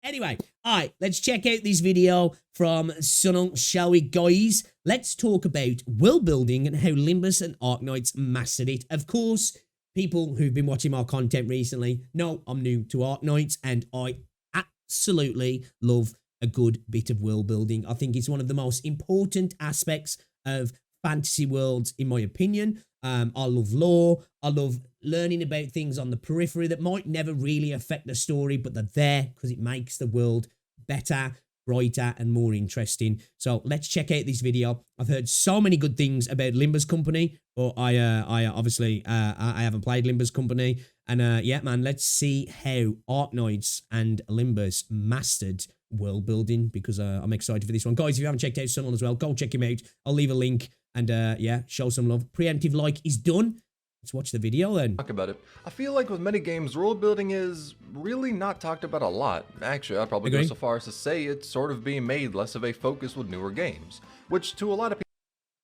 Anyway, all right, let's check out this video from Sunil, shall we, guys? Let's talk about world building and how Limbus and Arknights mastered it. Of course, people who've been watching my content recently know I'm new to Arknights, and I absolutely love a good bit of world building. I think it's one of the most important aspects of fantasy worlds, in my opinion. I love lore. I love learning about things on the periphery that might never really affect the story, but they're there because it makes the world better, brighter, and more interesting. So let's check out this video. I've heard so many good things about Limbus Company, but I obviously I haven't played Limbus Company, and yeah, man, let's see how Arknights and Limbus mastered world building, because I'm excited for this one. Guys, if you haven't checked out Sunil as well, go check him out. I'll leave a link, and yeah, show some love. Preemptive like is done. Let's watch the video then. Talk about it. I feel like with many games, world building is really not talked about a lot. Actually, I'd probably go so far as to say it's sort of being made less of a focus with newer games, which to a lot of people,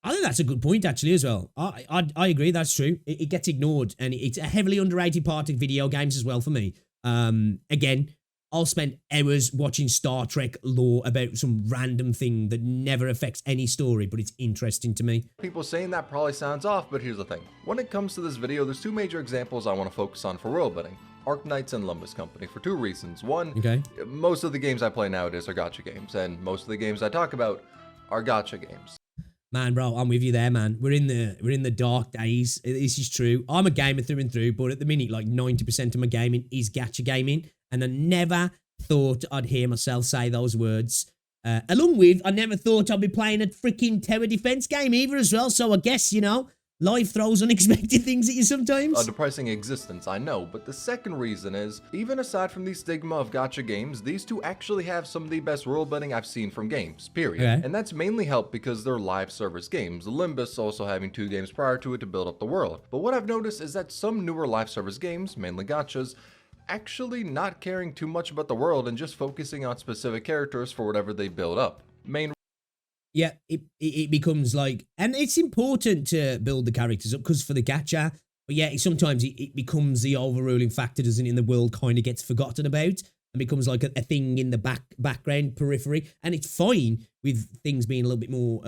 I think that's a good point, actually, as well. I agree, that's true. It gets ignored, and it's a heavily underrated part of video games as well for me. Again, I'll spend hours watching Star Trek lore about some random thing that never affects any story, but it's interesting to me. People saying that probably sounds off, but here's the thing. When it comes to this video, there's two major examples I want to focus on for world building. Arknights and Limbus Company, for two reasons. One, most of the games I play nowadays are gacha games, and most of the games I talk about are gacha games. Man, bro, I'm with you there, man. We're in the dark days. This is true. I'm a gamer through and through, but at the minute, like 90% of my gaming is gacha gaming, and I never thought I'd hear myself say those words. Along with, I never thought I'd be playing a freaking tower defense game either as well. So I guess, you know, life throws unexpected things at you sometimes. A depressing existence, I know, but the second reason is, even aside from the stigma of gacha games, these two actually have some of the best world building I've seen from games, period. And that's mainly helped because they're live service games, Limbus also having 2 games prior to it to build up the world. But what I've noticed is that some newer live service games, mainly gachas, actually not caring too much about the world and just focusing on specific characters for whatever they build up. Yeah, it becomes like, and it's important to build the characters up because for the gacha, but yeah, sometimes it becomes the overruling factor, doesn't it, in the world kind of gets forgotten about and becomes like a thing in the background periphery, and it's fine with things being a little bit more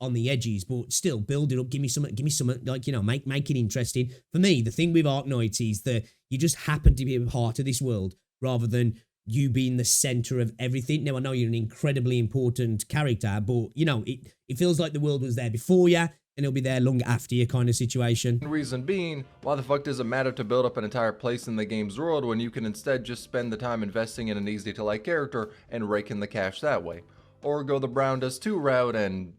on the edges, but still build it up, give me something like, you know, make it interesting. For me, the thing with Arknights is that you just happen to be a part of this world rather than you being the center of everything. Now, I know you're an incredibly important character, but, you know, it feels like the world was there before you, and it'll be there long after you kind of situation. Reason being, why the fuck does it matter to build up an entire place in the game's world when you can instead just spend the time investing in an easy-to-like character and rake in the cash that way? Or go the Brown Does 2 route and...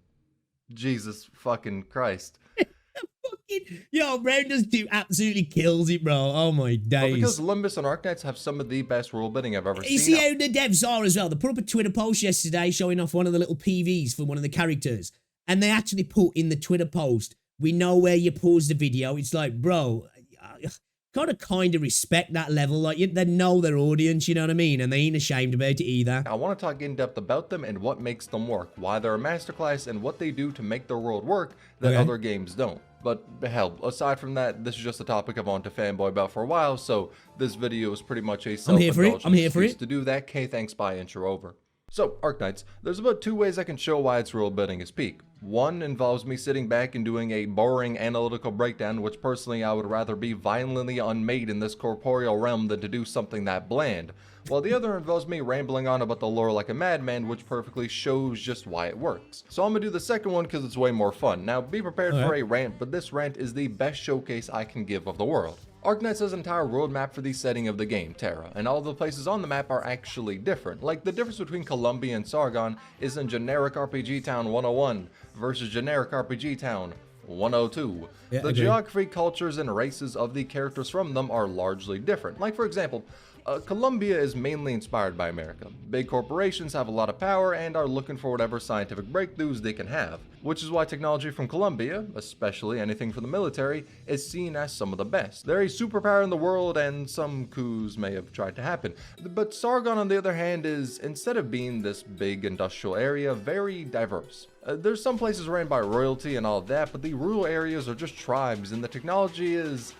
Jesus fucking Christ. Yo, Brown Does 2 absolutely kills it, bro. Oh my days. But because Limbus and Arknights have some of the best world building I've ever seen. You see how the devs are as well. They put up a Twitter post yesterday showing off one of the little PVs for one of the characters. And they actually put in the Twitter post, "We know where you paused the video." It's like, bro, gotta kind of respect that level. Like, they know their audience, you know what I mean? And they ain't ashamed about it either. I want to talk in depth about them and what makes them work, why they're a masterclass, and what they do to make their world work that other games don't. But hell, aside from that, this is just a topic I've wanted to fanboy about for a while, so this video is pretty much a self-indulgent excuse to do that. Okay, thanks, bye, intro over. So, Arknights, there's about 2 ways I can show why its world building is peak. One involves me sitting back and doing a boring analytical breakdown, which personally I would rather be violently unmade in this corporeal realm than to do something that bland. While the other involves me rambling on about the lore like a madman, which perfectly shows just why it works. So I'm gonna do the second one because it's way more fun. Now, be prepared for a rant, but this rant is the best showcase I can give of the world. Arknights has an entire world map for the setting of the game, Terra, and all the places on the map are actually different. Like, the difference between Columbia and Sargon is in generic RPG Town 101 versus generic RPG Town 102. The geography, cultures, and races of the characters from them are largely different. Like, for example, Columbia is mainly inspired by America. Big corporations have a lot of power and are looking for whatever scientific breakthroughs they can have, which is why technology from Columbia, especially anything from the military, is seen as some of the best. They're a superpower in the world, and some coups may have tried to happen. But Sargon, on the other hand, is, instead of being this big industrial area, very diverse. There's some places ran by royalty and all that, but the rural areas are just tribes, and the technology is...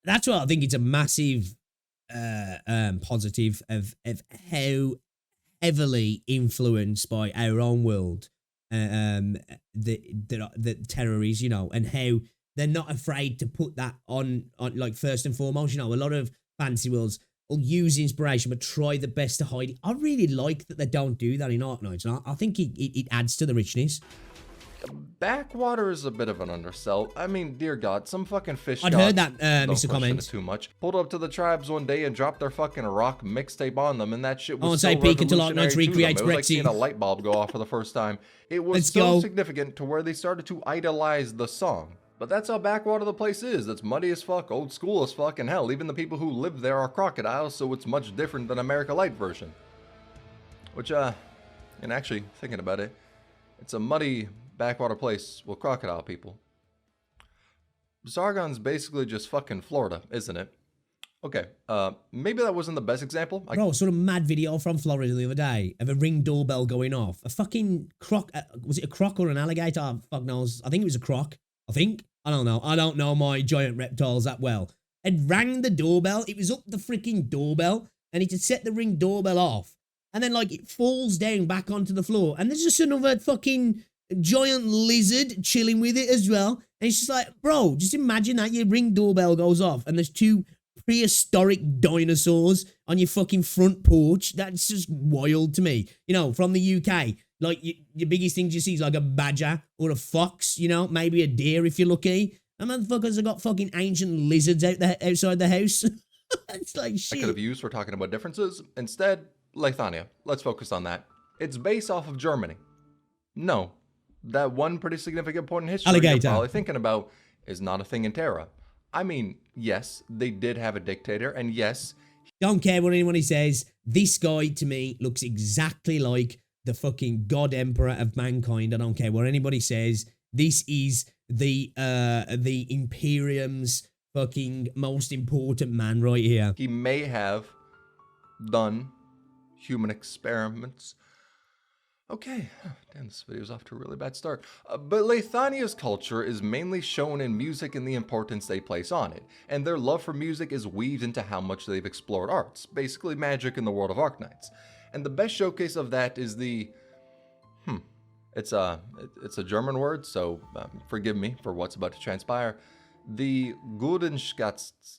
That's why I think it's a massive positive of how heavily influenced by our own world, the terrorists, you know, and how they're not afraid to put that on like first and foremost. You know, a lot of fantasy worlds will use inspiration but try the best to hide it. I really like that they don't do that in Arknights, and I think it adds to the richness. Backwater is a bit of an undersell. I mean, dear God, some fucking fish. I'd heard that, no Mr. Comments. Too much. Pulled up to the tribes one day and dropped their fucking rock mixtape on them, and that shit was I won't so say peek until Arknights revolutionary to them. recreates It was like Brexit. seeing a light bulb go off for the first time. It was so significant to where they started to idolize the song. But that's how backwater the place is. It's muddy as fuck, old school as fuck, and hell, even the people who live there are crocodiles, so it's much different than America Light version. Which, and actually, thinking about it, it's a muddy backwater place with crocodile people. Sargon's basically just fucking Florida, isn't it? Okay, maybe that wasn't the best example. Bro, I saw a mad video from Florida the other day of a Ring doorbell going off. A fucking croc, was it a croc or an alligator? Fuck knows. I think it was a croc. I think. I don't know. I don't know my giant reptiles that well. It rang the doorbell. It was up the freaking doorbell, and it had set the Ring doorbell off. And then, like, it falls down back onto the floor, and there's just another fucking giant lizard chilling with it as well. And it's just like, bro, just imagine that your Ring doorbell goes off, and there's two prehistoric dinosaurs on your fucking front porch. That's just wild to me. You know, from the UK. Like, your biggest things you see is like a badger or a fox, you know, maybe a deer if you're lucky. And motherfuckers have got fucking ancient lizards outside the house. It's like shit. I could have used for talking about differences. Instead, Lithuania. Let's focus on that. It's based off of Germany. No. That one pretty significant point in history you're probably thinking about is not a thing in Terra. I mean, yes, they did have a dictator, and yes... Don't care what anyone says. This guy, to me, looks exactly like the fucking god emperor of mankind. I don't care what anybody says. This is the Imperium's fucking most important man right here. He may have done human experiments. Okay, damn, this video's off to a really bad start. But Lithuania's culture is mainly shown in music and the importance they place on it, and their love for music is weaved into how much they've explored arts, basically magic in the world of Arknights. And the best showcase of that is the, it's a German word, so forgive me for what's about to transpire. The Guldenskatz,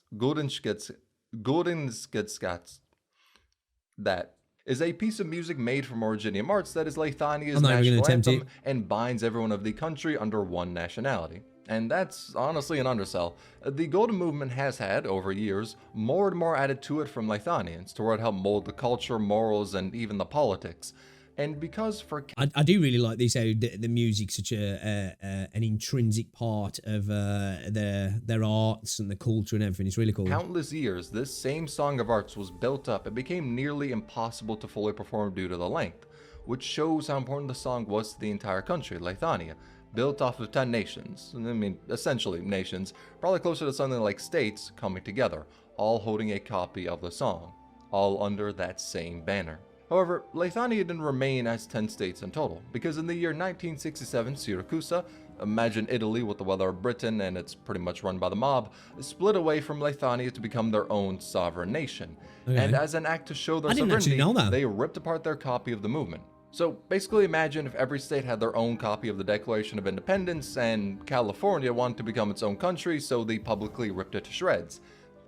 that is a piece of music made from Originium Arts that is Lithuania's national anthem and binds everyone of the country under one nationality. And that's honestly an undersell. The Golden Movement has had, over years, more and more added to it from Lithuanians to where it helped mold the culture, morals, and even the politics. And because for... I do really like this, how the music's such an intrinsic part of their arts and the culture and everything. It's really cool. Countless years, this same Song of Arts was built up and became nearly impossible to fully perform due to the length, which shows how important the song was to the entire country, Lithuania. Built off of 10 nations, I mean, essentially nations, probably closer to something like states coming together, all holding a copy of the song, all under that same banner. However, Lithuania didn't remain as 10 states in total, because in the year 1967, Syracuse, imagine Italy with the weather of Britain and it's pretty much run by the mob, split away from Lithuania to become their own sovereign nation. Okay. And as an act to show their sovereignty, they ripped apart their copy of the movement. So basically imagine if every state had their own copy of the Declaration of Independence and California wanted to become its own country, so they publicly ripped it to shreds.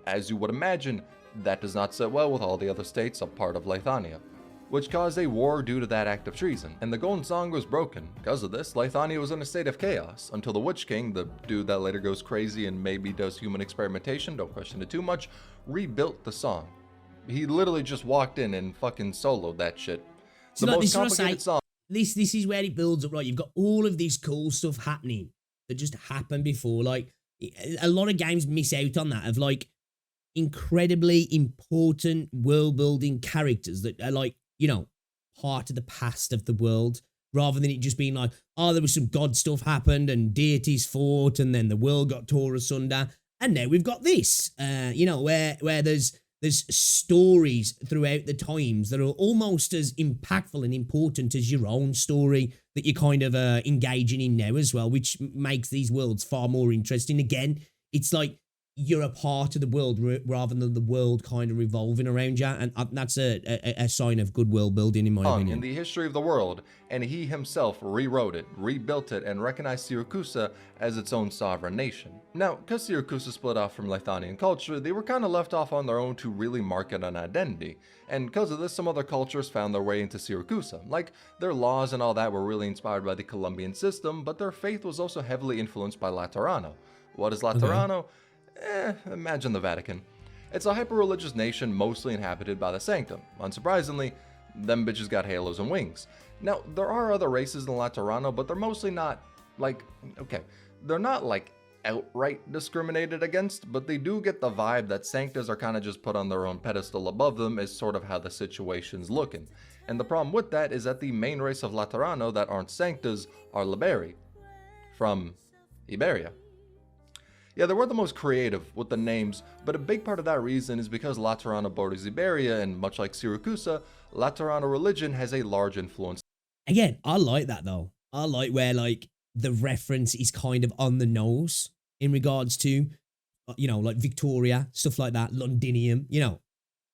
As you would imagine, that does not sit well with all the other states a part of Lithuania, which caused a war due to that act of treason. And the Golden Song was broken. Because of this, Lithuania was in a state of chaos, until the Witch King, the dude that later goes crazy and maybe does human experimentation, don't question it too much, rebuilt the song. He literally just walked in and fucking soloed that shit. The most complicated song. This is where it builds up, right? You've got all of this cool stuff happening that just happened before. Like, a lot of games miss out on that, of like incredibly important world building characters that are like, you know, part of the past of the world, rather than it just being like, oh, there was some god stuff happened and deities fought and then the world got tore asunder. And now we've got this, you know, where there's stories throughout the times that are almost as impactful and important as your own story that you're kind of engaging in now as well, which makes these worlds far more interesting. Again, it's like you're a part of the world rather than the world kind of revolving around you, and that's a sign of good world building, in my opinion. In the history of the world, and he himself rewrote it, rebuilt it, and recognized Siracusa as its own sovereign nation. Now, because Siracusa split off from Lithanian culture, they were kind of left off on their own to really market an identity, and because of this, some other cultures found their way into Siracusa. Like, their laws and all that were really inspired by the Colombian system, but their faith was also heavily influenced by Laterano. What is Laterano? Okay. Imagine the Vatican. It's a hyper-religious nation mostly inhabited by the Sanctum. Unsurprisingly, them bitches got halos and wings. Now, there are other races in Laterano, but they're mostly not, like, okay, they're not, like, outright discriminated against, but they do get the vibe that Sanctas are kind of just put on their own pedestal above them, is sort of how the situation's looking. And the problem with that is that the main race of Laterano that aren't Sanctas are Liberi, from Iberia. Yeah, they were the most creative with the names, but a big part of that reason is because Laterano borders Iberia, and much like Siracusa, Laterano religion has a large influence. Again, I like that though. I like where like the reference is kind of on the nose in regards to, you know, like Victoria, stuff like that, Londinium, you know,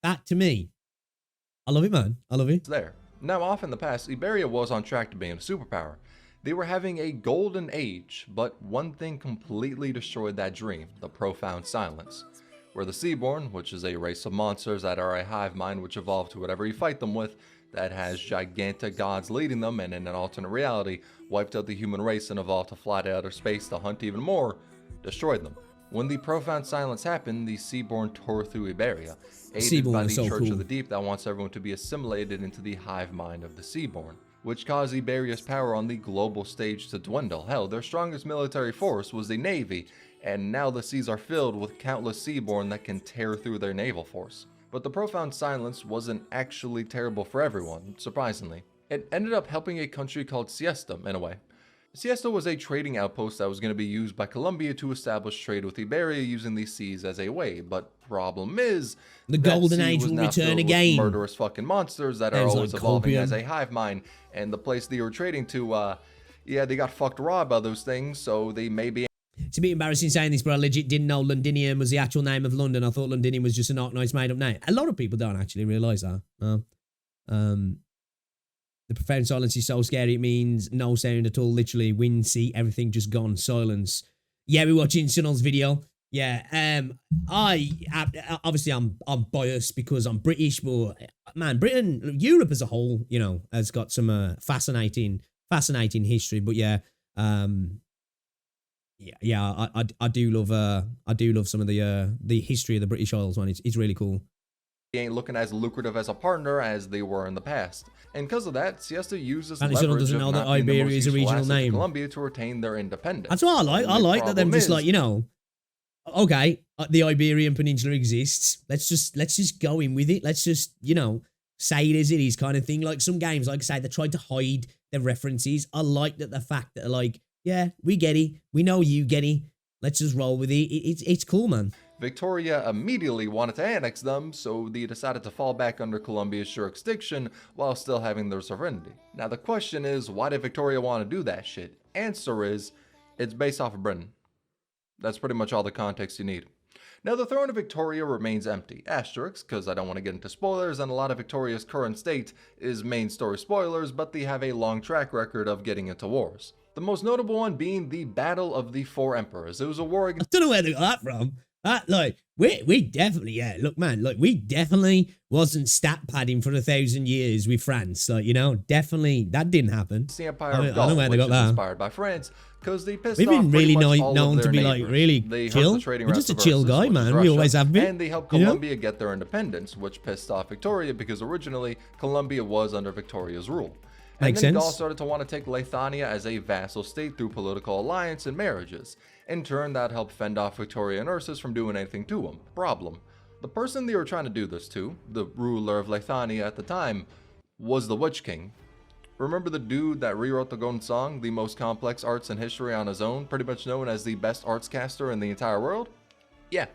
that to me, I love it, man. I love it. There. Now, off in the past, Iberia was on track to being a superpower. They were having a golden age, but one thing completely destroyed that dream, the profound silence. Where the Seaborn, which is a race of monsters that are a hive mind which evolve to whatever you fight them with, that has gigantic gods leading them, and in an alternate reality, wiped out the human race and evolved to fly to outer space to hunt even more, destroyed them. When the profound silence happened, the Seaborn tore through Iberia, aided by the Church of the Deep that wants everyone to be assimilated into the hive mind of the Seaborn, which caused Iberia's power on the global stage to dwindle. Hell, their strongest military force was the Navy, and now the seas are filled with countless Seaborn that can tear through their naval force. But the profound silence wasn't actually terrible for everyone, surprisingly. It ended up helping a country called Siesta, in a way. Siesta was a trading outpost that was going to be used by Colombia to establish trade with Iberia using the seas as a way, but problem is, the golden age will return again. Murderous fucking monsters that are always evolving as a hive mind, and the place they were trading to, yeah, they got fucked raw by those things, so they may be... It's a bit embarrassing saying this, but I legit didn't know Londinium was the actual name of London. I thought Londinium was just an Arknights made up name. A lot of people don't actually realise that. The profound silence is so scary, it means no sound at all, literally, wind, sea, everything just gone, silence. Yeah, we're watching Sunil's video. Yeah, obviously I'm biased because I'm British, but man, Britain, Europe as a whole, you know, has got some fascinating history. But yeah, I do love some of the history of the British Isles, man. It's really cool. Ain't looking as lucrative as a partner as they were in the past, and because of that, Siesta uses leverage doesn't know that Iberia is a regional name. Colombia to retain their independence. That's what I like. I like that them just like, you know, okay, the Iberian Peninsula exists. Let's just go in with it. Let's just, you know, say it as it is, kind of thing. Like some games, like I say, they tried to hide their references. I like that the fact that like, yeah, we get it. We know you get it. Let's just roll with it. It's cool, man. Victoria immediately wanted to annex them, so they decided to fall back under Colombia's jurisdiction while still having their sovereignty. Now the question is, why did Victoria want to do that shit? Answer is, it's based off of Britain. That's pretty much all the context you need. Now the throne of Victoria remains empty, asterisk, because I don't want to get into spoilers, and a lot of Victoria's current state is main story spoilers, but they have a long track record of getting into wars. The most notable one being the Battle of the Four Emperors. It was a war against... I don't know where they got that from. Like, we definitely, yeah, look, man, like, we definitely wasn't stat padding for 1,000 years with France. Like, you know, definitely, that didn't happen. The Empire of Gaul, which is inspired by France, because they pissed off We've been really known to be, neighbors. Like, really chill. We're just a chill guy, man. We always have been. And they helped Colombia get their independence, which pissed off Victoria, because originally, Colombia was under Victoria's rule. And then Gaul started to want to take Lithania as a vassal state through political alliance and marriages. In turn, that helped fend off Victoria and Ursus from doing anything to them. Problem: the person they were trying to do this to, the ruler of Lithania at the time, was the Witch King. Remember the dude that rewrote the Golden Song, the most complex arts in history on his own, pretty much known as the best arts caster in the entire world? Yeah.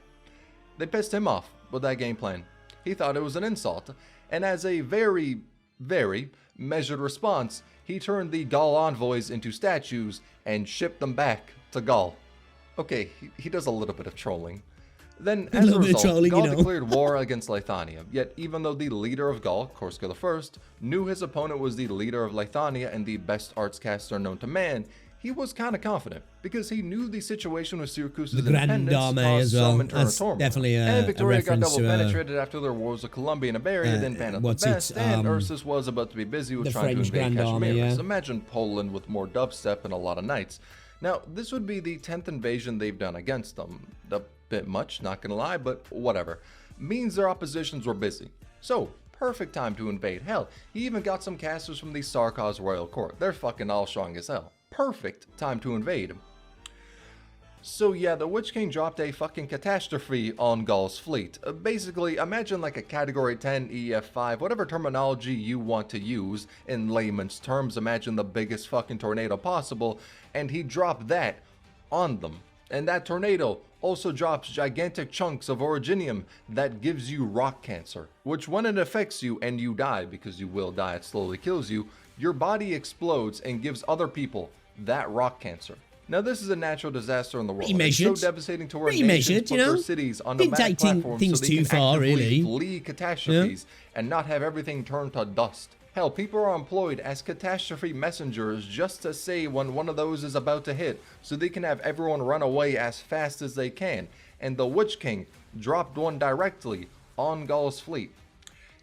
They pissed him off with that game plan. He thought it was an insult, and as a very, very measured response, he turned the Gaul envoys into statues and shipped them back to Gaul. Okay, he does a little bit of trolling, Then, A as a little bit of result, trolling, Gaul you know. declared war against Lithuania, yet even though the leader of Gaul, Corsica I, knew his opponent was the leader of Lithuania and the best arts caster known to man, he was kind of confident, because he knew the situation with Syracuse's The Grand independence Army caused as well. some internal That's turmoil. definitely And a Victoria got reference double to penetrated after their wars with Colombia and Iberia, then Pan at the best, and Ursus was about to be busy with the trying French to invade Grand Army, Kashmir. yeah. Imagine Poland with more dubstep and a lot of knights. Now, this would be the 10th invasion they've done against them. A bit much, not gonna lie, but whatever. Means their oppositions were busy. So, perfect time to invade. Hell, he even got some casters from the Sarkaz royal court. They're fucking all strong as hell. Perfect time to invade. So yeah, the Witch King dropped a fucking catastrophe on Gaul's fleet. Basically, imagine like a category 10 EF5, whatever terminology you want to use in layman's terms, imagine the biggest fucking tornado possible, and he dropped that on them. And that tornado also drops gigantic chunks of originium that gives you rock cancer, which when it affects you and you die, because you will die, it slowly kills you, your body explodes and gives other people that rock cancer. Now, this is a natural disaster in the world. It's so devastating to where nations put their cities on nomadic platforms so they can actively flee catastrophes and not have everything turn to dust. Hell, people are employed as catastrophe messengers just to say when one of those is about to hit, so they can have everyone run away as fast as they can. And the Witch King dropped one directly on Gaul's fleet.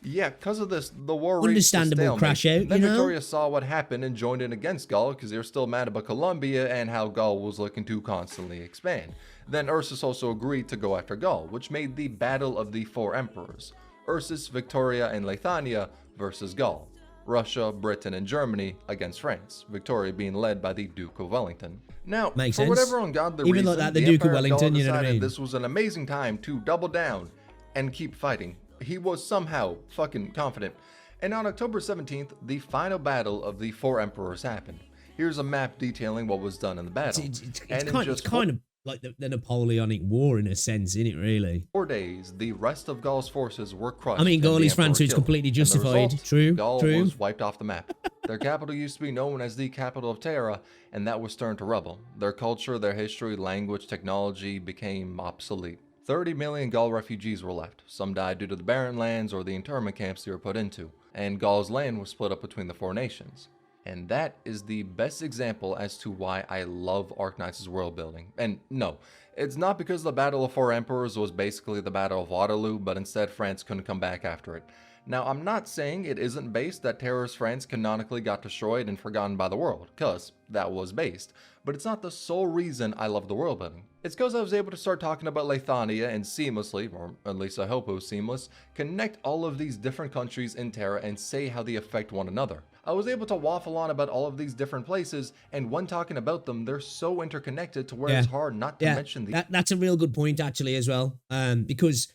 Yeah, because of this, the war reached a stalemate. Crash out, Then Victoria saw what happened and joined in against Gaul because they were still mad about Colombia and how Gaul was looking to constantly expand. Then Ursus also agreed to go after Gaul, which made the Battle of the Four Emperors. Ursus, Victoria, and Lithuania versus Gaul. Russia, Britain, and Germany against France, Victoria being led by the Duke of Wellington. Now, for whatever ungodly reason, like that, the Duke of Wellington, you know what I mean? This was an amazing time to double down and keep fighting. He was somehow fucking confident. And on October 17th, the final battle of the Four Emperors happened. Here's a map detailing what was done in the battle. It's kind of like the Napoleonic War in a sense, isn't it, really? 4 days, the rest of Gaul's forces were crushed. I mean, Gaul is France, so it's completely justified. Gaul was wiped off the map. Their capital used to be known as the capital of Terra, and that was turned to rubble. Their culture, their history, language, technology became obsolete. 30 million Gaul refugees were left. Some died due to the barren lands or the internment camps they were put into. And Gaul's land was split up between the four nations. And that is the best example as to why I love Arknights' world building. And no, it's not because the Battle of Four Emperors was basically the Battle of Waterloo, but instead France couldn't come back after it. Now, I'm not saying it isn't based that terrorist France canonically got destroyed and forgotten by the world, cause that was based, but it's not the sole reason I love the world building. It's because I was able to start talking about Lithuania and seamlessly, or at least I hope it was seamless, connect all of these different countries in Terra and say how they affect one another. I was able to waffle on about all of these different places, and when talking about them, they're so interconnected to where it's hard not to mention these. That's a real good point, actually, as well, because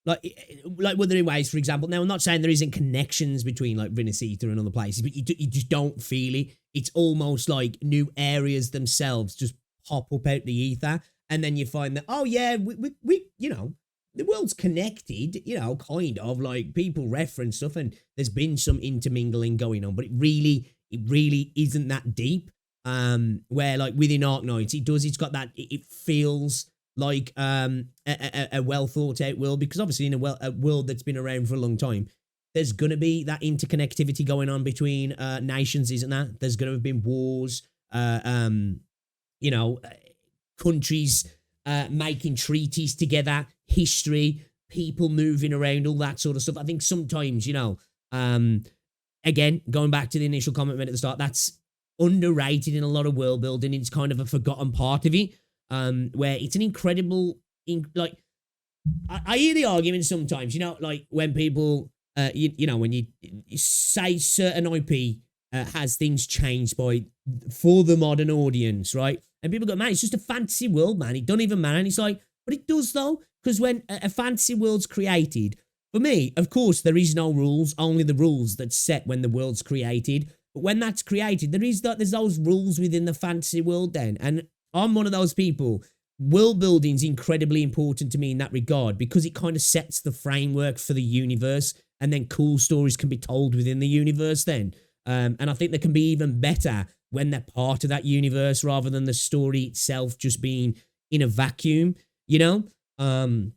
like Wuthering Waves, for example. Now, I'm not saying there isn't connections between like Vinicita and other places, but you just don't feel it. It's almost like new areas themselves just pop up out the ether, and then you find that, oh yeah, we you know, the world's connected, you know, kind of, like people reference stuff and there's been some intermingling going on, but it really isn't that deep. Where like within Arknights, it's got that, it feels like a well thought out world, because obviously in a world that's been around for a long time, there's going to be that interconnectivity going on between nations, isn't there? There's going to have been wars, you know, countries making treaties together, history, people moving around, all that sort of stuff. I think sometimes, you know, again, going back to the initial comment at the start, that's underrated in a lot of world building. It's kind of a forgotten part of it, where it's an incredible, like, I hear the argument sometimes, you know, like when people, you know, when you say certain IP has things changed for the modern audience, right? And people go, man, it's just a fantasy world, man. It don't even matter. And it's like, but it does though, because when a fantasy world's created, for me, of course, there is no rules, only the rules that's set when the world's created. But when that's created, there's those rules within the fantasy world then. And I'm one of those people. World building is incredibly important to me in that regard, because it kind of sets the framework for the universe, and then cool stories can be told within the universe then. And I think they can be even better when they're part of that universe rather than the story itself just being in a vacuum, you know? And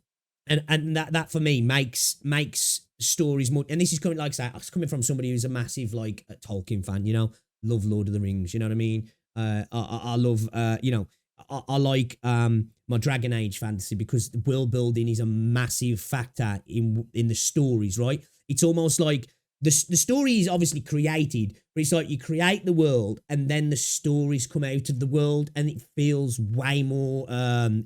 that for me makes stories more. And this is coming, like I say, it's coming from somebody who's a massive like a Tolkien fan. You know, love Lord of the Rings. You know what I mean? I love you know, I like my Dragon Age fantasy because the world building is a massive factor in the stories. Right? It's almost like the story is obviously created, but it's like you create the world and then the stories come out of the world, and it feels way more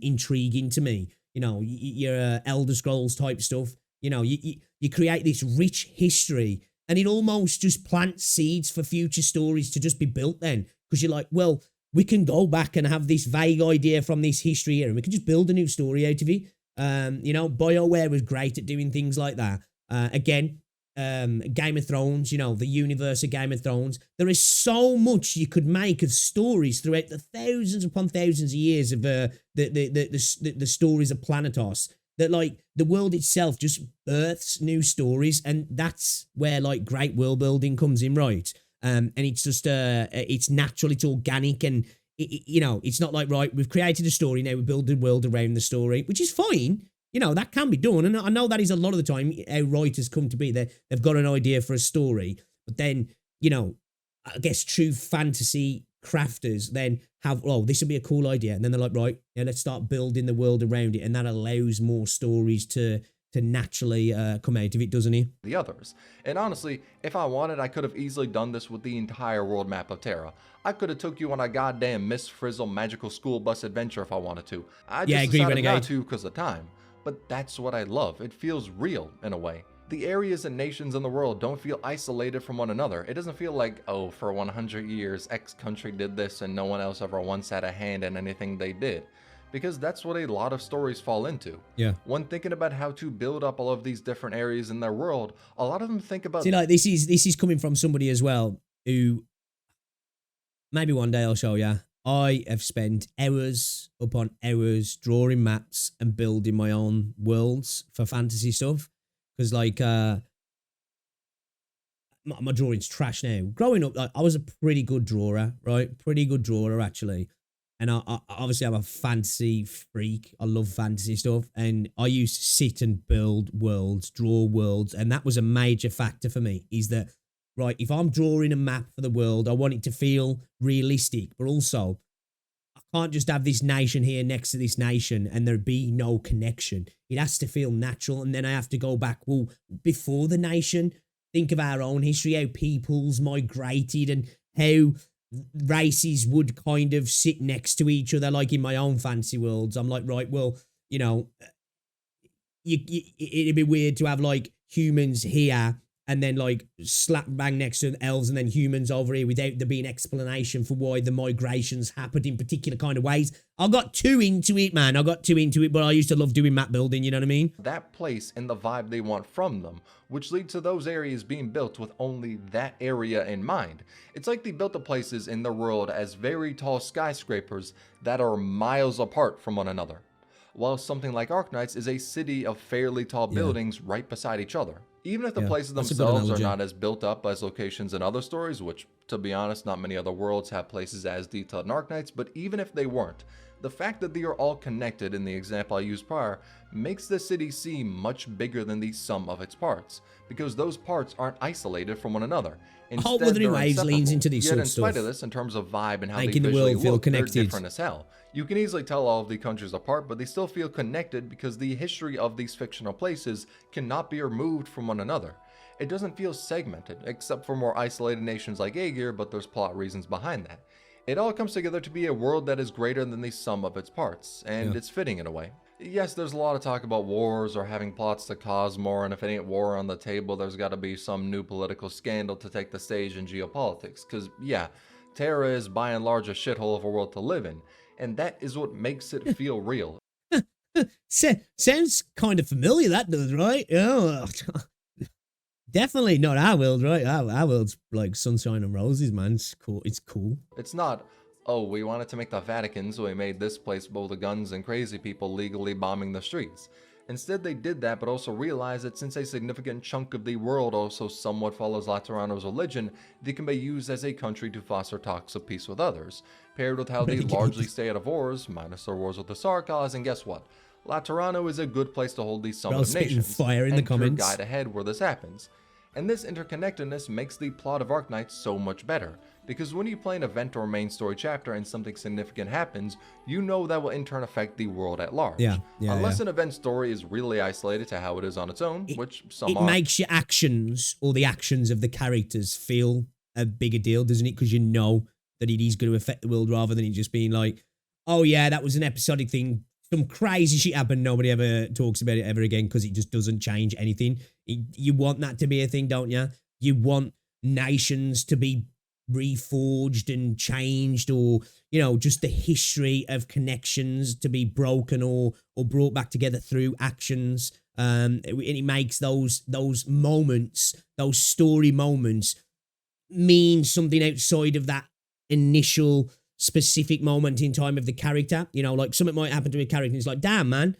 intriguing to me. You know, your Elder Scrolls type stuff. You know, you create this rich history, and it almost just plants seeds for future stories to just be built then. Because you're like, well, we can go back and have this vague idea from this history here, and we can just build a new story out of it. You know, BioWare was great at doing things like that. Again, Game of Thrones, you know, the universe of Game of Thrones. There is so much you could make of stories throughout the thousands upon thousands of years of the stories of Planetos. That like the world itself just births new stories, and that's where like great world building comes in, right? And it's just it's natural, it's organic, and you know, it's not like, right, we've created a story, now we build the world around the story, which is fine. You know, that can be done. And I know that is a lot of the time how writers come to be. They've got an idea for a story, but then, you know, I guess true fantasy crafters then have, oh, this would be a cool idea. And then they're like, right, yeah, let's start building the world around it. And that allows more stories to naturally come out of it, doesn't it? The others. And honestly, if I wanted, I could have easily done this with the entire world map of Terra. I could have took you on a goddamn Miss Frizzle magical school bus adventure if I wanted to. I just decided not to because of time. But that's what I love. It feels real in a way. The areas and nations in the world don't feel isolated from one another. It doesn't feel like, oh, for 100 years, X country did this and no one else ever once had a hand in anything they did. Because that's what a lot of stories fall into. Yeah. When thinking about how to build up all of these different areas in their world, a lot of them think about... See, like, this is coming from somebody as well who, maybe one day I'll show you. I have spent hours upon hours drawing maps and building my own worlds for fantasy stuff. Because, like, my drawing's trash now. Growing up, like, I was a pretty good drawer, right? Pretty good drawer, actually. And I obviously, I'm a fantasy freak. I love fantasy stuff. And I used to sit and build worlds, draw worlds. And that was a major factor for me, is that, right, if I'm drawing a map for the world, I want it to feel realistic, but also I can't just have this nation here next to this nation and there be no connection. It has to feel natural. And then I have to go back, well, before the nation, think of our own history, how peoples migrated and how races would kind of sit next to each other. Like in my own fantasy worlds, I'm like, right, well, you know, it'd be weird to have like humans here and then like slap bang next to elves and then humans over here without there being explanation for why the migrations happened in particular kind of ways. I got too into it, man. I got too into it, but I used to love doing map building, you know what I mean? That place and the vibe they want from them, which leads to those areas being built with only that area in mind. It's like they built the places in their world as very tall skyscrapers that are miles apart from one another, while something like Arknights is a city of fairly tall buildings right beside each other. Even if the places themselves are not as built up as locations in other stories, which, to be honest, not many other worlds have places as detailed in Arknights, but even if they weren't, the fact that they are all connected in the example I used prior makes the city seem much bigger than the sum of its parts, because those parts aren't isolated from one another. Instead, Wuthering Waves leans into these sort of stuff. Yet in spite of this, in terms of vibe and how making they the visually world feel look, connected. They're different as hell. You can easily tell all of the countries apart, but they still feel connected because the history of these fictional places cannot be removed from one another. It doesn't feel segmented, except for more isolated nations like Aegir, but there's plot reasons behind that. It all comes together to be a world that is greater than the sum of its parts, and it's fitting in a way. Yes, there's a lot of talk about wars or having plots to cause more, and if it ain't war on the table, there's gotta be some new political scandal to take the stage in geopolitics, cause yeah, Terra is by and large a shithole of a world to live in, and that is what makes it feel real. Sounds kind of familiar, that does, right? Yeah. Definitely not our world, right? Our world's like sunshine and roses, man. It's cool. It's cool. It's not, oh, we wanted to make the Vatican, so we made this place full of guns and crazy people legally bombing the streets. Instead, they did that, but also realized that since a significant chunk of the world also somewhat follows Laterano's religion, they can be used as a country to foster talks of peace with others, paired with how they largely stay out of wars, minus their wars with the Sarkaz, and guess what? Laterano is a good place to hold these Summit Bro, of spitting Nations. fire in the Enter comments. guide ahead where this happens. And this interconnectedness makes the plot of Arknights so much better, because when you play an event or main story chapter and something significant happens, you know that will in turn affect the world at large. Unless an event story is really isolated to how it is on its own, which some are. It makes your actions, or the actions of the characters, feel a bigger deal, doesn't it? Because you know that it is going to affect the world rather than it just being like, oh yeah, that was an episodic thing. Some crazy shit happened. Nobody ever talks about it ever again because it just doesn't change anything. You want that to be a thing, don't you? You want nations to be reforged and changed, or, you know, just the history of connections to be broken or brought back together through actions. And it makes those moments, those story moments, mean something outside of that initial specific moment in time of the character. You know, like something might happen to a character and it's like, damn, man,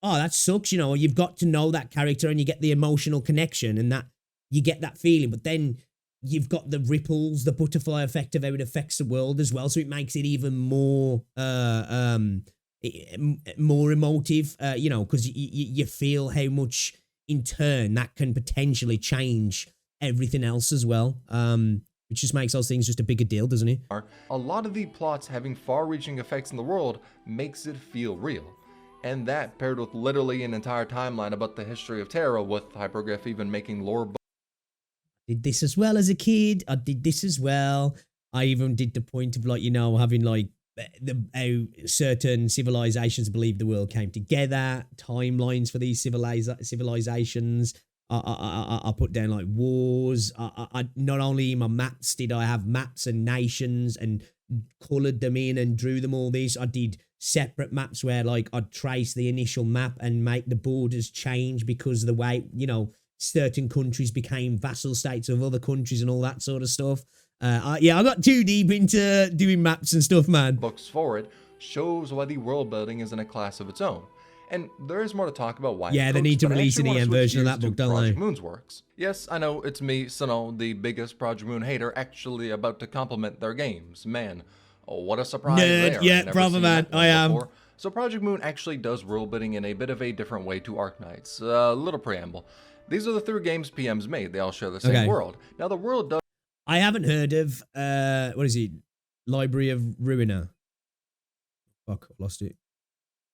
oh, that sucks. You know, you've got to know that character and you get the emotional connection and that you get that feeling. But then you've got the ripples, the butterfly effect of how it affects the world as well. So it makes it even more more emotive, you know, because you feel how much in turn that can potentially change everything else as well. Which just makes those things just a bigger deal, doesn't it? A lot of the plots having far-reaching effects in the world makes it feel real. And that, paired with literally an entire timeline about the history of Terra, with Hypergryph even making lore. Did this as well as a kid. I did this as well. I even did the point of, like, you know, having like how certain civilizations believe the world came together, timelines for these civilizations. I put down like wars. I not only in my maps did I have maps and nations and colored them in and drew them all these. I did separate maps where like I'd trace the initial map and make the borders change because of the way, you know, certain countries became vassal states of other countries and all that sort of stuff. Yeah, I got too deep into doing maps and stuff, man. Books forward shows why the world building is in a class of its own. And there is more to talk about why. Yeah, they need to release an EM version of that book, don't they? Project Moon's works. Yes, I know, it's me, Sano, the biggest Project Moon hater, actually about to compliment their games. Man, oh, what a surprise there. Yeah, proper man, I am. Before. So Project Moon actually does world building in a bit of a different way to Arknights. Little preamble. These are the 3 games PM's made. They all share the same world. Now the world does... I haven't heard of, what is it? Library of Ruina. Fuck, I lost it.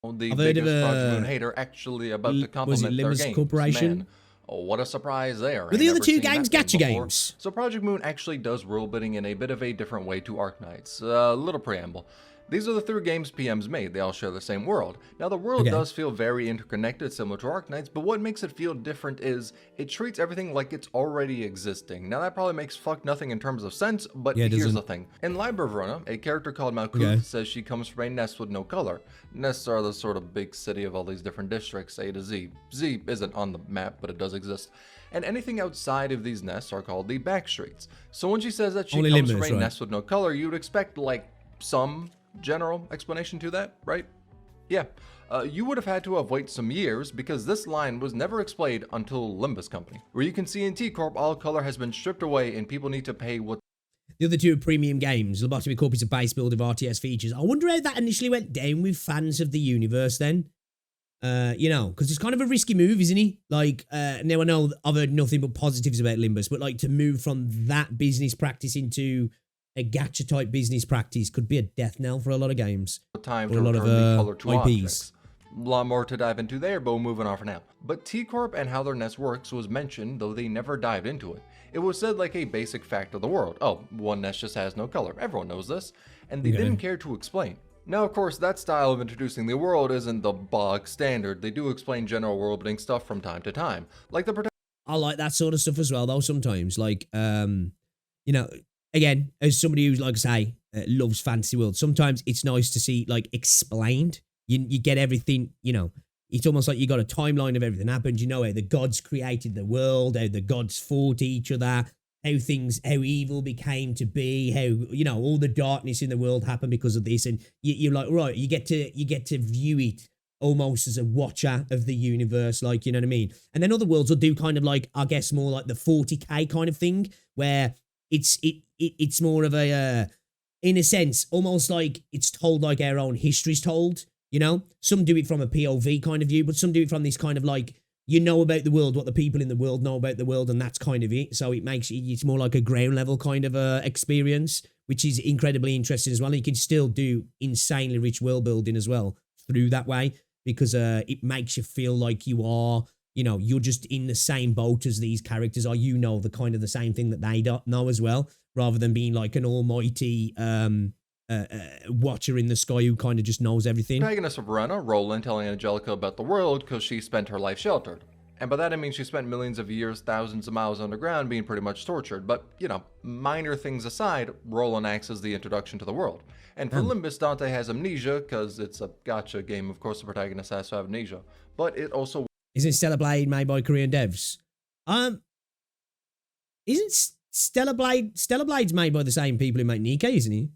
The biggest Project Moon hater actually about to compliment their games. Corporation? Man, oh, what a surprise there. Were the other 2 games gacha games? So Project Moon actually does world building in a bit of a different way to Arknights. Little preamble. These are the 3 games PM's made. They all share the same world. Now, the world does feel very interconnected, similar to Arknights, but what makes it feel different is it treats everything like it's already existing. Now, that probably makes fuck nothing in terms of sense, but here's the thing. In Library of Ruina, a character called Malkuth says she comes from a nest with no color. Nests are the sort of big city of all these different districts, A to Z. Z isn't on the map, but it does exist. And anything outside of these nests are called the back streets. So when she says that she comes from a nest with no color, you would expect, like, some general explanation to that, right? Yeah. You would have had to have waited some years because this line was never explained until Limbus Company, where you can see in T-Corp all color has been stripped away and people need to pay what... The other 2 are premium games. Lobotomy Corp is a base build of RTS features. I wonder how that initially went down with fans of the universe then. You know, because it's kind of a risky move, isn't it? Like, now I know I've heard nothing but positives about Limbus, but like to move from that business practice into a gacha type business practice could be a death knell for a lot of games. Time or to a lot return of the color to IPs. Objects. A lot more to dive into there, but we're moving on for now. But T-Corp and how their nest works was mentioned, though they never dived into it. It was said like a basic fact of the world. Oh, one nest just has no color. Everyone knows this. And they didn't care to explain. Now, of course, that style of introducing the world isn't the bog standard. They do explain general world building stuff from time to time. Like the... I like that sort of stuff as well, though, sometimes. Like, you know... Again, as somebody who's, like I say, loves fantasy world, sometimes it's nice to see, like, explained. You get everything, you know, it's almost like you got a timeline of everything happened. You know how the gods created the world, how the gods fought each other, how evil became to be, how, you know, all the darkness in the world happened because of this. And you're like, right, you get to view it almost as a watcher of the universe, like, you know what I mean? And then other worlds will do kind of like, I guess, more like the 40k kind of thing, where it's more of a, in a sense, almost like it's told like our own history's told. You know, some do it from a POV kind of view, but some do it from this kind of like, you know about the world, what the people in the world know about the world, and that's kind of it. So it makes it's more like a ground level kind of experience, which is incredibly interesting as well. And you can still do insanely rich world building as well through that way, because it makes you feel like you are, you know, you're just in the same boat as these characters are. You know the kind of the same thing that they don't know as well, rather than being like an almighty watcher in the sky who kind of just knows everything. Protagonist of Verona, Roland, telling Angelica about the world because she spent her life sheltered. And by that I mean she spent millions of years, thousands of miles underground being pretty much tortured. But, you know, minor things aside, Roland acts as the introduction to the world. And for Limbus, Dante has amnesia, because it's a gacha game, of course the protagonist has to have amnesia. But it also... Isn't Stellar Blade made by Korean devs? Isn't Stellar Blade's made by the same people who make Nikke, isn't he?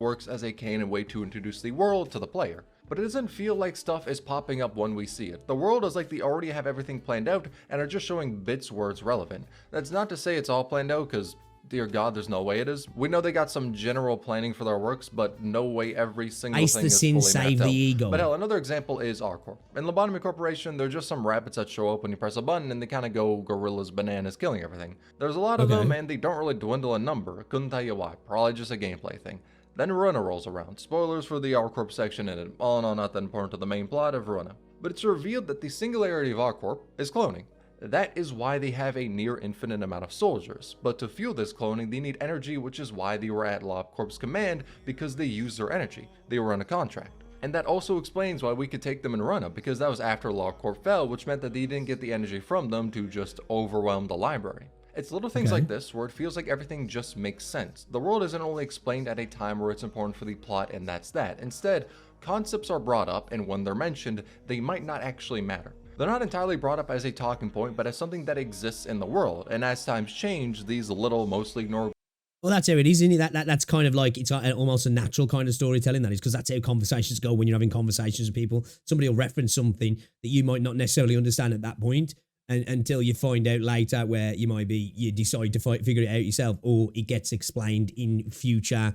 works as a canon way to introduce the world to the player. But it doesn't feel like stuff is popping up when we see it. The world is like they already have everything planned out and are just showing bits where it's relevant. That's not to say it's all planned out, because dear God, there's no way it is. We know they got some general planning for their works, but no way every single thing is fully mapped out. Ego. But hell, another example is Arcorp. In Lobotomy Corporation, they're just some rabbits that show up when you press a button and they kind of go gorillas bananas killing everything. There's a lot of them and they don't really dwindle in number. Couldn't tell you why. Probably just a gameplay thing. Then Verona rolls around. Spoilers for the Arcorp section in it. All in all, not that important to the main plot of Verona. But it's revealed that the singularity of Arcorp is cloning. That is why they have a near infinite amount of soldiers. But to fuel this cloning, they need energy, which is why they were at LobCorp's command, because they use their energy. They were on a contract. And that also explains why we could take them in Verona, because that was after LobCorp fell, which meant that they didn't get the energy from them to just overwhelm the library. It's little things like this where it feels like everything just makes sense. The world isn't only explained at a time where it's important for the plot and that's that. Instead, concepts are brought up, and when they're mentioned, they might not actually matter. They're not entirely brought up as a talking point, but as something that exists in the world. And as times change, these little, mostly ignored... Well, that's how it is, isn't it? That's kind of like, it's almost a natural kind of storytelling, that is, because that's how conversations go when you're having conversations with people. Somebody will reference something that you might not necessarily understand at that point, and until you find out later where you decide to figure it out yourself, or it gets explained in future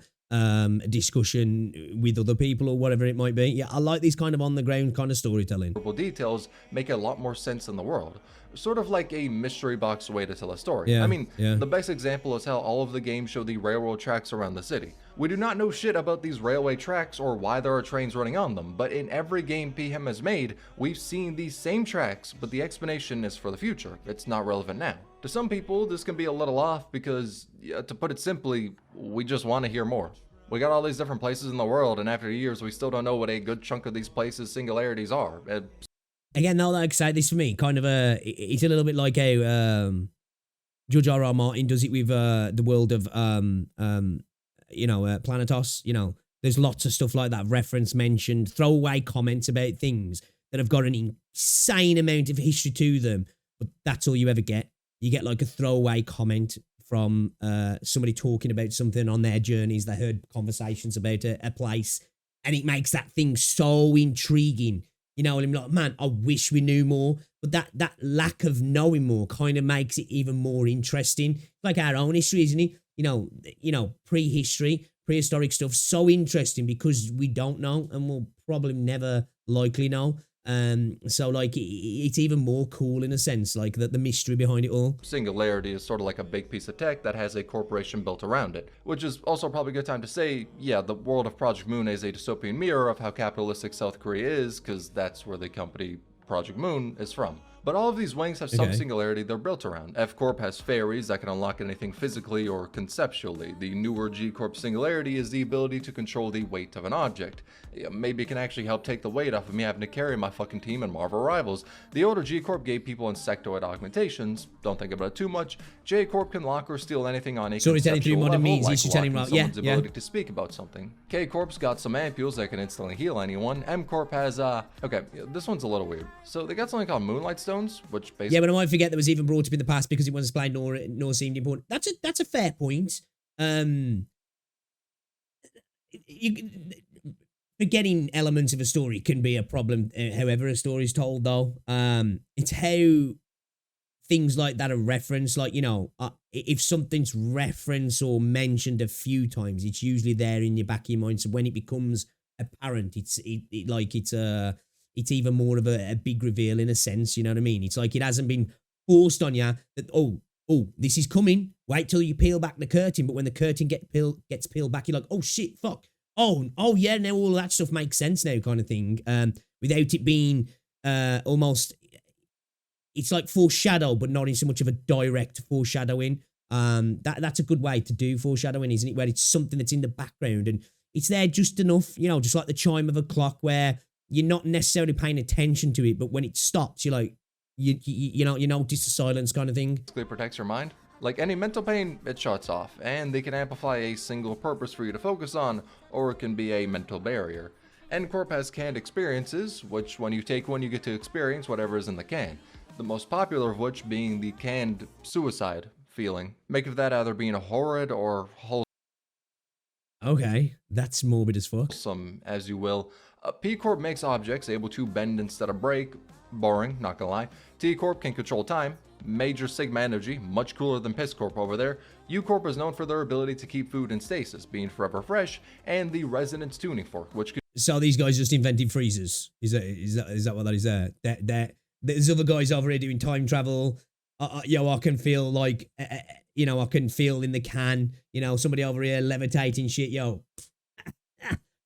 discussion with other people or whatever it might be. Yeah, I like these kind of on the ground kind of storytelling. Details make a lot more sense in the world. Sort of like a mystery box way to tell a story. Yeah, I mean, the best example is how all of the games show the railroad tracks around the city. We do not know shit about these railway tracks or why there are trains running on them, but in every game PM has made, we've seen these same tracks, but the explanation is for the future. It's not relevant now. To some people, this can be a little off because, to put it simply, we just want to hear more. We got all these different places in the world, and after years, we still don't know what a good chunk of these places' singularities are. Again, no, like I say, this for me, kind of it's a little bit like how George R.R. Martin does it with the world of Planetos. You know, there's lots of stuff like that, reference mentioned, throwaway comments about things that have got an insane amount of history to them, but that's all you ever get. You get like a throwaway comment from somebody talking about something on their journeys. They heard conversations about a place, and it makes that thing so intriguing. You know, I'm like, man, I wish we knew more. But that lack of knowing more kind of makes it even more interesting. Like our own history, isn't it? You know, prehistory, prehistoric stuff, so interesting because we don't know, and we'll probably never likely know. So like it's even more cool in a sense, like the mystery behind it all. Singularity is sort of like a big piece of tech that has a corporation built around it, which is also probably a good time to say, yeah, the world of Project Moon is a dystopian mirror of how capitalistic South Korea is, because that's where the company Project Moon is from. But all of these wings have some singularity they're built around. F-Corp has fairies that can unlock anything physically or conceptually. The newer G-Corp singularity is the ability to control the weight of an object. Maybe it can actually help take the weight off of me having to carry my fucking team in Marvel Rivals. The older G-Corp gave people insectoid augmentations. Don't think about it too much. J-Corp can lock or steal anything on a conceptual level, like locking someone's ability to speak about something. K-Corp's got some ampules that can instantly heal anyone. M-Corp has, okay, this one's a little weird. So they got something called Moonlight Stones, which basically... Yeah, but I might forget that was even brought up in the past because it wasn't explained nor seemed important. That's a fair point. Forgetting elements of a story can be a problem, however a story is told, though. It's how things like that are referenced. Like, you know, if something's referenced or mentioned a few times, it's usually there in the back of your mind. So when it becomes apparent. It's it's even more of a big reveal in a sense. You know what I mean? It's like it hasn't been forced on you that this is coming. Wait till you peel back the curtain. But when the curtain gets peeled back, you're like, oh shit, fuck. Oh yeah, now all that stuff makes sense now, kind of thing. Without it being almost, it's like foreshadow, but not in so much of a direct foreshadowing. That's a good way to do foreshadowing, isn't it? Where it's something that's in the background and it's there just enough, you know, just like the chime of a clock, where you're not necessarily paying attention to it, but when it stops, you're like, you notice the silence, kind of thing. Basically protects your mind. Like any mental pain, it shuts off, and they can amplify a single purpose for you to focus on, or it can be a mental barrier. N-Corp has canned experiences, which when you take one, you get to experience whatever is in the can. The most popular of which being the canned suicide feeling. Make of that either being horrid or wholesome. Okay, that's morbid as fuck. As you will. P-Corp makes objects able to bend instead of break. Boring, not gonna lie. T-Corp can control time. Major Sigma energy, much cooler than Piss Corp over there. U-Corp is known for their ability to keep food in stasis, being forever fresh, and the Resonance Tuning Fork, which could... So these guys just invented freezers? Is that what that is there? There's other guys over here doing time travel. I can feel like, I can feel in the can, somebody over here levitating shit,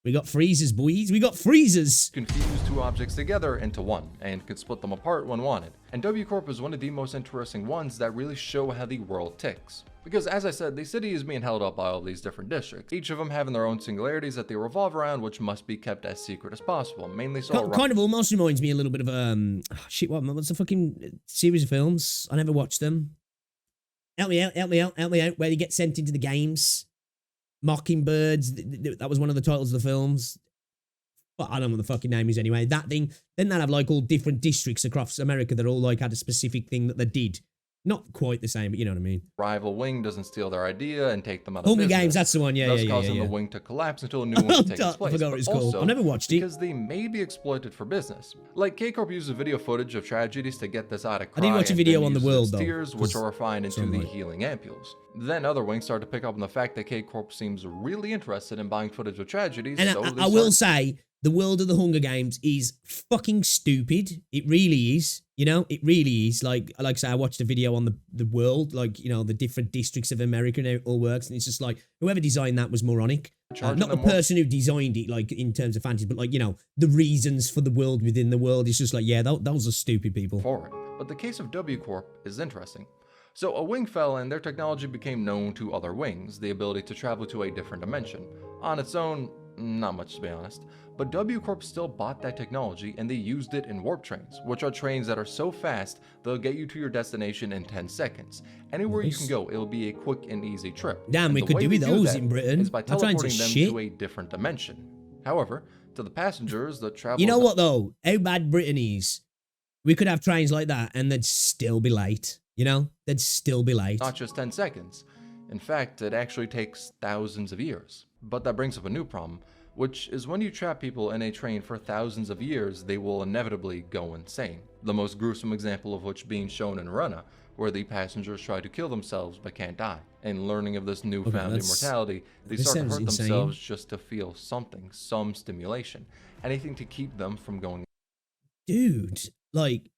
We got freezers, boys. We got freezers. Can fuse two objects together into one and can split them apart when wanted. And W-Corp is one of the most interesting ones that really show how the world ticks. Because as I said, the city is being held up by all these different districts, each of them having their own singularities that they revolve around, which must be kept as secret as possible. Mainly so kind of almost reminds me a little bit of what's the fucking series of films? I never watched them. Help me out, where they get sent into the games. Mockingbirds, that was one of the titles of the films. But I don't know what the fucking name is anyway. That thing, then they'll have like all different districts across America that all like had a specific thing that they did. Not quite the same, but you know what I mean. Rival wing doesn't steal their idea and take them out of Hunger business. Games, that's the one, thus causing the wing to collapse until a new one takes place. I forgot what it's called. I've never watched it. Because they may be exploited for business. Like K-Corp uses video footage of tragedies to get this out of cry. I did watch a video on the world, though. Tears, which are refined into the healing ampules. Then other wings start to pick up on the fact that K-Corp seems really interested in buying footage of tragedies. And so I will say, the world of the Hunger Games is fucking stupid. It really is. It really is. Like I say, I watched a video on the world, like, the different districts of America and how it all works. And it's just like, whoever designed that was moronic. Not the person who designed it, like, in terms of fantasy, but like, the reasons for the world within the world. It's just like, yeah, those are stupid people. For it. But the case of W-Corp is interesting. So a wing fell and their technology became known to other wings, the ability to travel to a different dimension. On its own, not much to be honest, but W-Corp still bought that technology and they used it in warp trains, which are trains that are so fast they'll get you to your destination in 10 seconds. Anywhere you can go, it'll be a quick and easy trip. Damn, we could do with those in Britain. Is by teleporting them to a different dimension. However, to the passengers that travel... You know what though? How bad Britain is. We could have trains like that and they'd still be late. They'd still be late. Not just 10 seconds. In fact, it actually takes thousands of years. But that brings up a new problem, which is when you trap people in a train for thousands of years, they will inevitably go insane. The most gruesome example of which being shown in Runna, where the passengers try to kill themselves but can't die. And learning of this newfound immortality, they start to hurt themselves just to feel something, some stimulation, anything to keep them from going. Dude, like,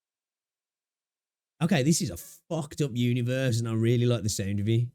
okay, this is a fucked up universe and I really like the sound of it.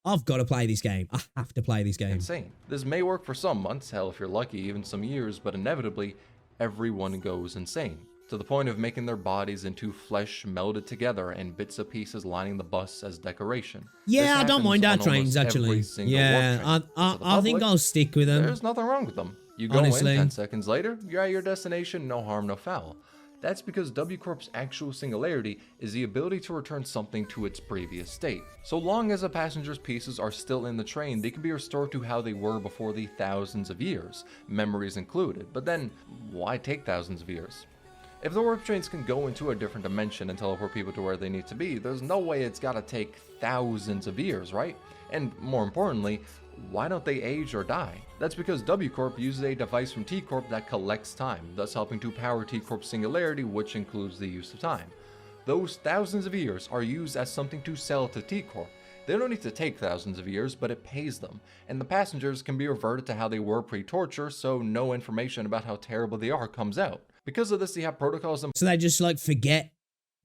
I've got to play this game. I have to play this game. Insane. This may work for some months, hell if you're lucky, even some years, but inevitably, everyone goes insane. To the point of making their bodies into flesh melded together and bits of pieces lining the bus as decoration. Yeah, I don't mind our trains, actually. Yeah, I think I'll stick with them. There's nothing wrong with them. You go in, 10 seconds later, you're at your destination, no harm, no foul. That's because W-Corp's actual singularity is the ability to return something to its previous state. So long as a passenger's pieces are still in the train, they can be restored to how they were before the thousands of years, memories included. But then, why take thousands of years? If the warp trains can go into a different dimension and teleport people to where they need to be, there's no way it's gotta take thousands of years, right? And more importantly, why don't they age or die? That's because W-Corp uses a device from T-Corp that collects time, thus helping to power T-Corp's singularity, which includes the use of time. Those thousands of years are used as something to sell to T-Corp, They don't need to take thousands of years, but it pays them, and the passengers can be reverted to how they were pre-torture, so no information about how terrible they are comes out. Because of this, they have protocols in So they just like forget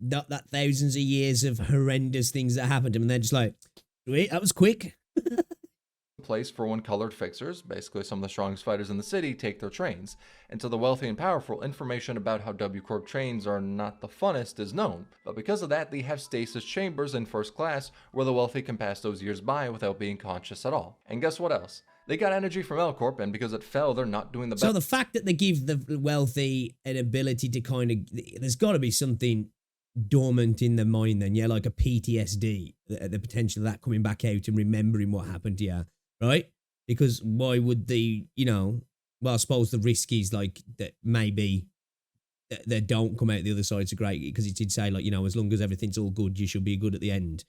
that thousands of years of horrendous things that happened to them, and they're just like, wait, that was quick. place for when colored fixers, basically some of the strongest fighters in the city, take their trains. And to the wealthy and powerful, information about how W Corp trains are not the funnest is known. But because of that, they have stasis chambers in first class where the wealthy can pass those years by without being conscious at all. And guess what else? They got energy from L Corp, and because it fell, they're not doing the best. So the fact that they give the wealthy an ability to kind of, there's got to be something dormant in the mind then, yeah, like a PTSD, the potential of that coming back out and remembering what happened to you, right? Because why would they, well, I suppose the risk is like that maybe they don't come out the other side so great, because it did say like, as long as everything's all good, you should be good at the end.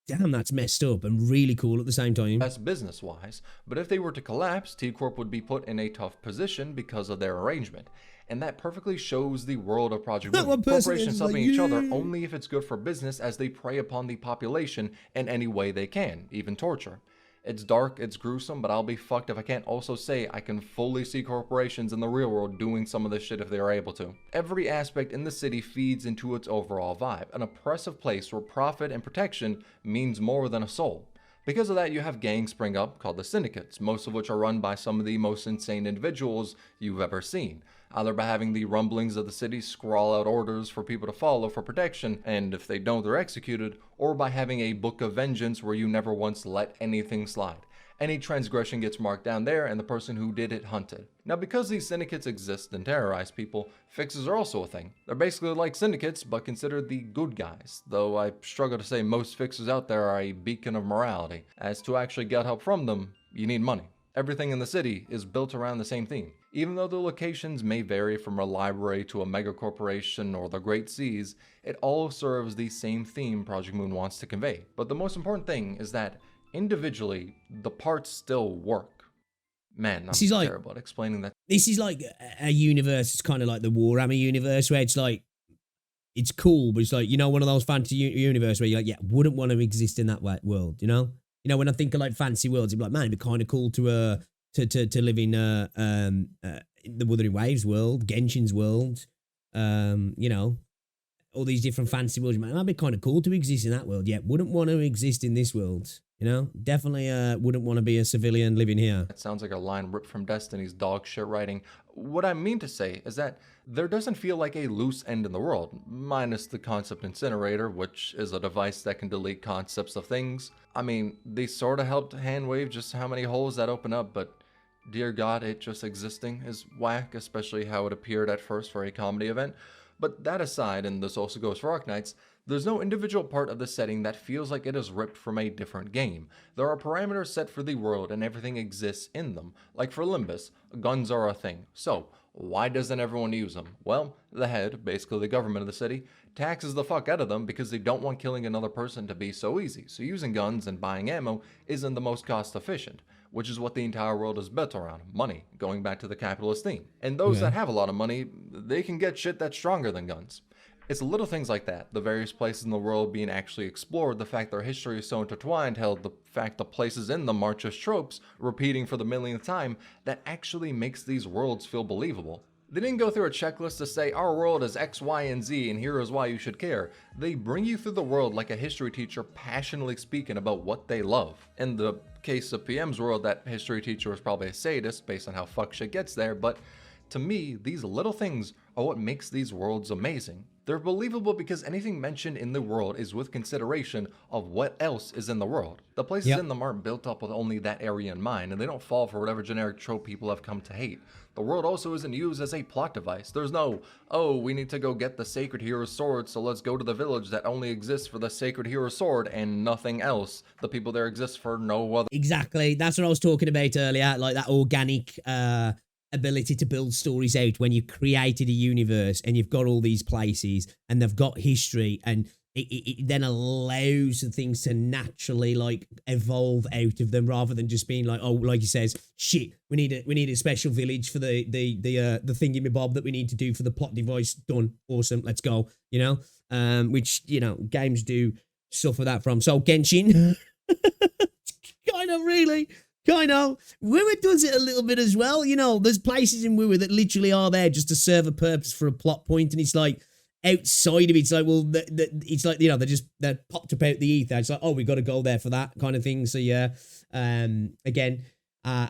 Damn, that's messed up and really cool at the same time. That's business-wise, but if they were to collapse, T-Corp would be put in a tough position because of their arrangement. And that perfectly shows the world of Project Moon. Corporations helping each other only if it's good for business, as they prey upon the population in any way they can, even torture. It's dark, it's gruesome, but I'll be fucked if I can't also say I can fully see corporations in the real world doing some of this shit if they are able to. Every aspect in the city feeds into its overall vibe, an oppressive place where profit and protection means more than a soul. Because of that, you have gangs spring up called the syndicates, most of which are run by some of the most insane individuals you've ever seen. Either by having the rumblings of the city scrawl out orders for people to follow for protection, and if they don't, they're executed, or by having a book of vengeance where you never once let anything slide. Any transgression gets marked down there, and the person who did it hunted. Now, because these syndicates exist and terrorize people, fixes are also a thing. They're basically like syndicates, but considered the good guys, though I struggle to say most fixers out there are a beacon of morality, as to actually get help from them, you need money. Everything in the city is built around the same theme. Even though the locations may vary from a library to a mega corporation or the Great Seas, it all serves the same theme Project Moon wants to convey. But the most important thing is that, individually, the parts still work. Man, I'm terrible at explaining that. This is like a universe, it's kind of like the Warhammer universe, where it's like, it's cool, but it's like, one of those fantasy universe where you're like, yeah, wouldn't want to exist in that world, when I think of like fancy worlds, it'd be like, man, it'd be kind of cool to live in the Wuthering Waves world, Genshin's world, all these different fancy worlds. Man, that'd be kind of cool to exist in that world. Yeah, wouldn't want to exist in this world. Definitely wouldn't want to be a civilian living here. That sounds like a line ripped from Destiny's dog shit writing. What I mean to say is that there doesn't feel like a loose end in the world, minus the concept incinerator, which is a device that can delete concepts of things. I mean, they sort of helped handwave just how many holes that open up, but dear God, it just existing is whack, especially how it appeared at first for a comedy event. But that aside, and this also goes for Arknights, there's no individual part of the setting that feels like it is ripped from a different game. There are parameters set for the world and everything exists in them. Like for Limbus, guns are a thing. So, why doesn't everyone use them? Well, the head, basically the government of the city, taxes the fuck out of them because they don't want killing another person to be so easy. So using guns and buying ammo isn't the most cost efficient, which is what the entire world is built around, money, going back to the capitalist theme. And those that have a lot of money, they can get shit that's stronger than guns. It's little things like that, the various places in the world being actually explored, the fact their history is so intertwined, hell, the fact the places in them aren't just tropes, repeating for the millionth time, that actually makes these worlds feel believable. They didn't go through a checklist to say, our world is X, Y, and Z, and here is why you should care. They bring you through the world like a history teacher passionately speaking about what they love. In the case of PM's world, that history teacher was probably a sadist based on how fuck shit gets there, but to me, these little things are what makes these worlds amazing. They're believable because anything mentioned in the world is with consideration of what else is in the world. The places in them aren't built up with only that area in mind, and they don't fall for whatever generic trope people have come to hate. The world also isn't used as a plot device. There's no, oh, we need to go get the sacred hero's sword, so let's go to the village that only exists for the sacred hero's sword and nothing else. The people there exist for no other. Exactly. That's what I was talking about earlier, like that organic ability to build stories out when you created a universe and you've got all these places and they've got history, and it then allows the things to naturally like evolve out of them, rather than just being like, oh, like he says, shit, we need a special village for the thingy-me-bob that we need to do for the plot device. Done. Awesome. Let's go. Which games do suffer that from. So Genshin, kind of really, kind of. WoW does it a little bit as well. You know, there's places in WoW that literally are there just to serve a purpose for a plot point, and it's like outside of it, it's like, well, it's like, you know, they're popped up out the ether. It's like, oh, we got to go there for that kind of thing. So yeah, again.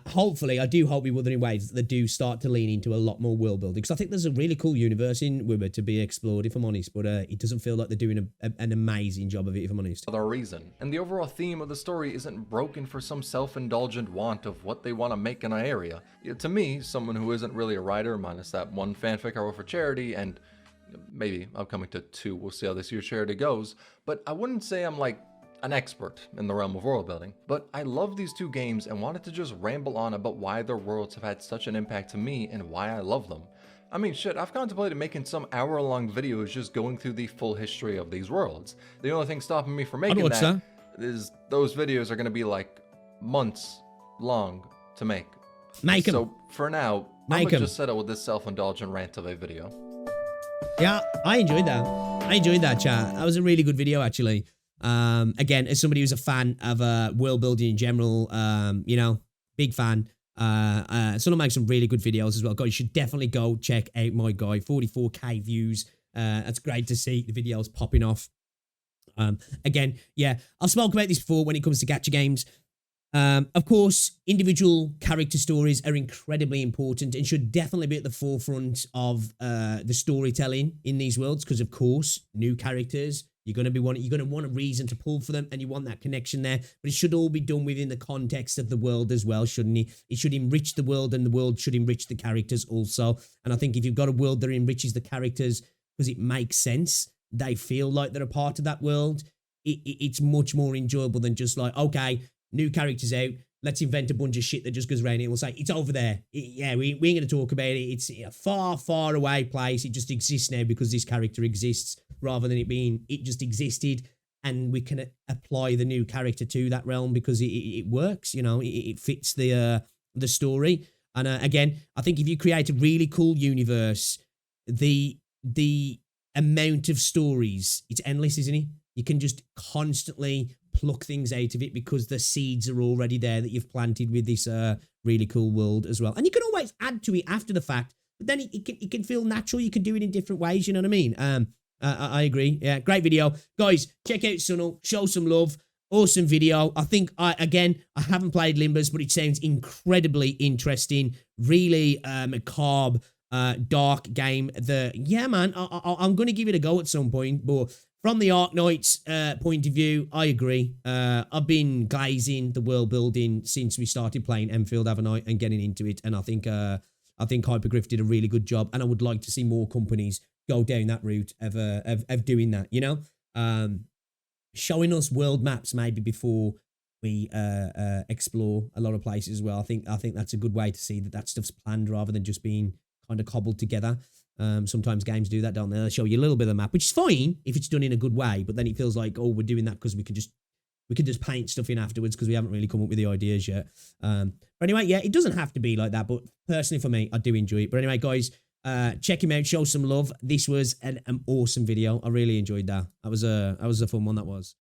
Hopefully, I do hope with Wuthering Waves that they do start to lean into a lot more world building, because I think there's a really cool universe in WoW to be explored, if I'm honest, but it doesn't feel like they're doing an amazing job of it, if I'm honest. Other reason. And the overall theme of the story isn't broken for some self-indulgent want of what they want to make in an area. To me, someone who isn't really a writer, minus that one fanfic I wrote for charity, and maybe upcoming to 2, we'll see how this year's charity goes, but I wouldn't say I'm like an expert in the realm of world building, but I love these 2 games and wanted to just ramble on about why their worlds have had such an impact to me and why I love them. I mean, shit, I've contemplated making some hour-long videos just going through the full history of these worlds. The only thing stopping me from making that is those videos are going to be like months long to make. Make them. So for now, I'm going to just settle with this self-indulgent rant of a video. Yeah, I enjoyed that. I enjoyed that, chat. That was a really good video, actually. Again, as somebody who's a fan of world building in general, you know, big fan. Someone makes some really good videos as well. Guys, you should definitely go check out my guy. 44k views. That's great to see the videos popping off. Again, yeah, I've spoken about this before when it comes to gacha games. Of course, individual character stories are incredibly important and should definitely be at the forefront of the storytelling in these worlds, because of course, new characters, you're going to want a reason to pull for them, and you want that connection there. But it should all be done within the context of the world as well, shouldn't it? It should enrich the world, and the world should enrich the characters also. And I think if you've got a world that enriches the characters because it makes sense, they feel like they're a part of that world, it's much more enjoyable than just like, okay, new characters out, let's invent a bunch of shit that just goes around it and we'll say, it's over there. Yeah, we ain't going to talk about it. It's a far, far away place. It just exists now because this character exists, rather than it just existed and we can apply the new character to that realm because it works, you know, it fits the story. And again, I think if you create a really cool universe, the amount of stories, it's endless, isn't it? You can just constantly pluck things out of it because the seeds are already there that you've planted with this really cool world as well. And you can always add to it after the fact, but then it can feel natural. You can do it in different ways, you know what I mean? I agree. Yeah, great video. Guys, check out Sunil, show some love. Awesome video. I think, I haven't played Limbus, but it sounds incredibly interesting. Really macabre, dark game. Yeah, man, I'm going to give it a go at some point, but from the Arknights point of view, I agree. I've been glazing the world building since we started playing Enfield, haven't I, and getting into it. And I think Hypergryph did a really good job. And I would like to see more companies go down that route of doing that, you know? Showing us world maps maybe before we explore a lot of places as well. I think that's a good way to see that stuff's planned rather than just being kind of cobbled together. Sometimes games do that, don't they? They show you a little bit of the map, which is fine if it's done in a good way, but then it feels like, oh, we're doing that because we could just paint stuff in afterwards because we haven't really come up with the ideas yet. But anyway, yeah, it doesn't have to be like that, but personally for me, I do enjoy it. But anyway, guys, check him out, show some love. This was an awesome video. I really enjoyed that. That was a fun one, that was.